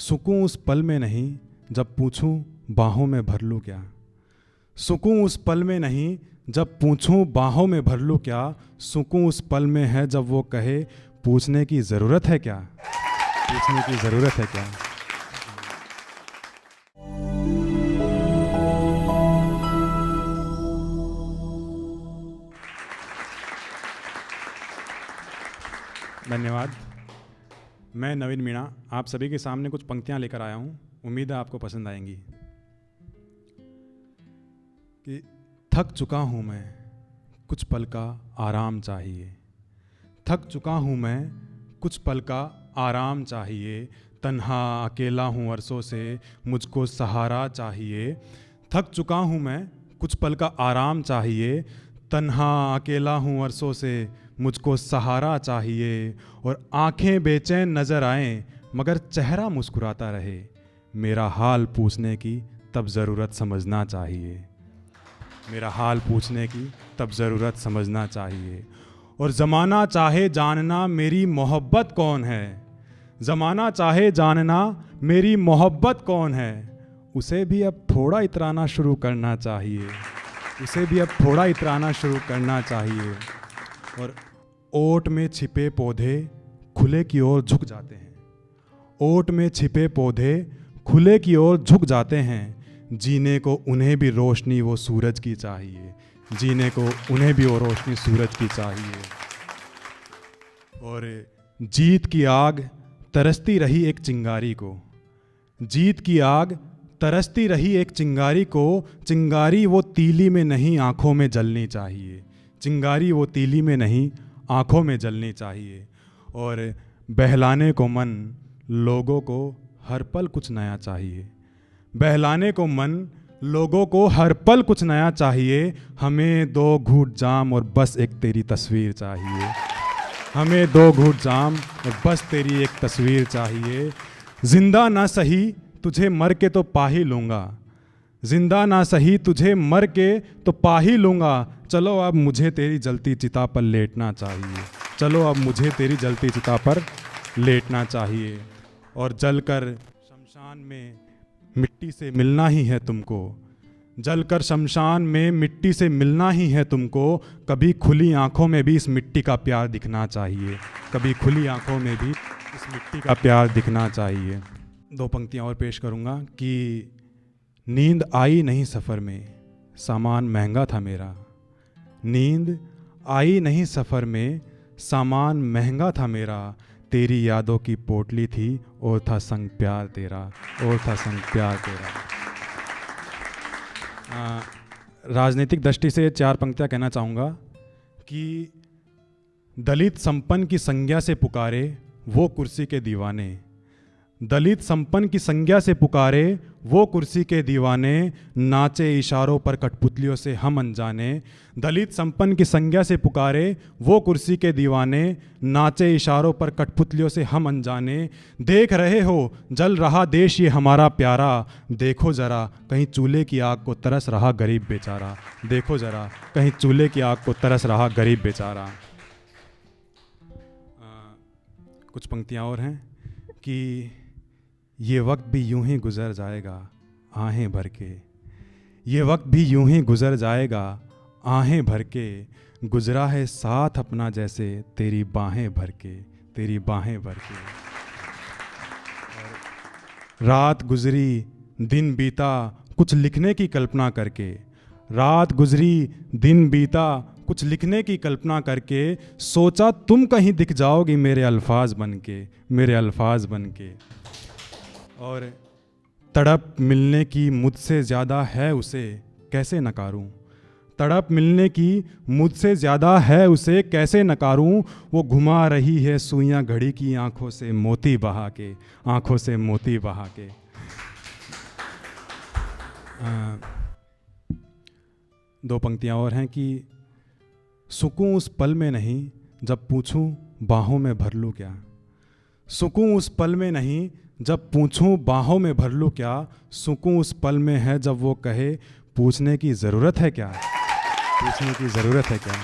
सुकून उस पल में नहीं जब पूछूं बाहों में भर लूं क्या। सुकून उस पल में नहीं जब पूछूं बाहों में भर लूं क्या। सुकून उस पल में है जब वो कहे पूछने की ज़रूरत है क्या। पूछने की ज़रूरत है क्या। धन्यवाद। मैं नवीन मीणा आप सभी के सामने कुछ पंक्तियां लेकर आया हूं। उम्मीद है आपको पसंद आएंगी। कि थक चुका हूं मैं, कुछ पल का आराम चाहिए। थक चुका हूं मैं, कुछ पल का आराम चाहिए। तन्हा अकेला हूं अरसों से, मुझको सहारा चाहिए। थक चुका हूं मैं, कुछ पल का आराम चाहिए। तन्हा अकेला हूँ अरसों से, मुझको सहारा चाहिए। और आंखें बेचैन नज़र आएं मगर चेहरा मुस्कुराता रहे। मेरा हाल पूछने की तब ज़रूरत समझना चाहिए। मेरा हाल पूछने की तब ज़रूरत समझना चाहिए। और ज़माना चाहे जानना मेरी मोहब्बत कौन है। ज़माना चाहे जानना मेरी मोहब्बत कौन है। उसे भी अब थोड़ा इतराना शुरू करना चाहिए। उसे भी अब थोड़ा इतराना शुरू करना चाहिए। और ओट में छिपे पौधे खुले की ओर झुक जाते हैं। ओट में छिपे पौधे खुले की ओर झुक जाते हैं। जीने को उन्हें भी रोशनी वो सूरज की चाहिए। जीने को उन्हें भी वो रोशनी सूरज की चाहिए। और जीत की आग तरसती रही एक चिंगारी को। जीत की आग तरसती रही एक चिंगारी को। चिंगारी वो तीली में नहीं आँखों में जलनी चाहिए। चिंगारी वो तीली में नहीं आँखों में जलनी चाहिए। और बहलाने को मन लोगों को हर पल कुछ नया चाहिए। बहलाने को मन लोगों को हर पल कुछ नया चाहिए। हमें 2 घूंट जाम और बस एक तेरी तस्वीर चाहिए। हमें 2 घूंट जाम और बस तेरी एक तस्वीर चाहिए। जिंदा ना सही तुझे मर के तो पा ही लूँगा। जिंदा ना सही तुझे मर के तो पा ही लूँगा। चलो अब मुझे तेरी जलती चिता पर लेटना चाहिए। चलो अब मुझे तेरी जलती चिता पर लेटना चाहिए। और जलकर शमशान में मिट्टी से मिलना ही है तुमको। जलकर शमशान में मिट्टी से मिलना ही है तुमको। कभी खुली आंखों में भी इस मिट्टी का प्यार दिखना चाहिए। कभी खुली आंखों में भी इस मिट्टी का प्यार दिखना चाहिए। 2 पंक्तियाँ और पेश करूँगा कि नींद आई नहीं सफ़र में, सामान महंगा था मेरा। नींद आई नहीं सफ़र में, सामान महंगा था मेरा। तेरी यादों की पोटली थी और था संग प्यार तेरा। और था संग प्यार तेरा। राजनीतिक दृष्टि से 4 पंक्तियाँ कहना चाहूँगा कि दलित संपन्न की संज्ञा से पुकारे वो कुर्सी के दीवाने। दलित संपन्न की संज्ञा से पुकारे वो कुर्सी के दीवाने। नाचे इशारों पर कठपुतलियों से हम अनजाने। दलित संपन्न की संज्ञा से पुकारे वो कुर्सी के दीवाने। नाचे इशारों पर कठपुतलियों से हम अनजाने। देख रहे हो जल रहा देश ये हमारा प्यारा। देखो ज़रा कहीं चूल्हे की आग को तरस रहा गरीब बेचारा। देखो ज़रा कहीं चूल्हे की आग को तरस रहा गरीब बेचारा। कुछ पंक्तियाँ और हैं कि ये वक्त भी यूं ही गुजर जाएगा आहें भर के। ये वक्त भी यूं ही गुजर जाएगा आहें भर के। गुजरा है साथ अपना जैसे तेरी बाहें भर के। तेरी बाहें भर के। रात गुजरी दिन बीता कुछ लिखने की कल्पना करके। रात गुजरी दिन बीता कुछ लिखने की कल्पना करके। सोचा तुम कहीं दिख जाओगी मेरे अल्फाज बन के। मेरे अल्फाज बन के। और तड़प मिलने की मुझसे ज़्यादा है उसे कैसे नकारूं। तड़प मिलने की मुझसे ज़्यादा है उसे कैसे नकारूं। वो घुमा रही है सुइयां घड़ी की आंखों से मोती बहा के। आंखों से मोती बहा के। 2 पंक्तियाँ और हैं कि सुकून उस पल में नहीं जब पूछूं बाहों में भर लूं क्या। सुकून उस पल में नहीं जब पूछूं बाहों में भर लूं क्या। सुकून उस पल में है जब वो कहे पूछने की ज़रूरत है क्या। पूछने की ज़रूरत है क्या।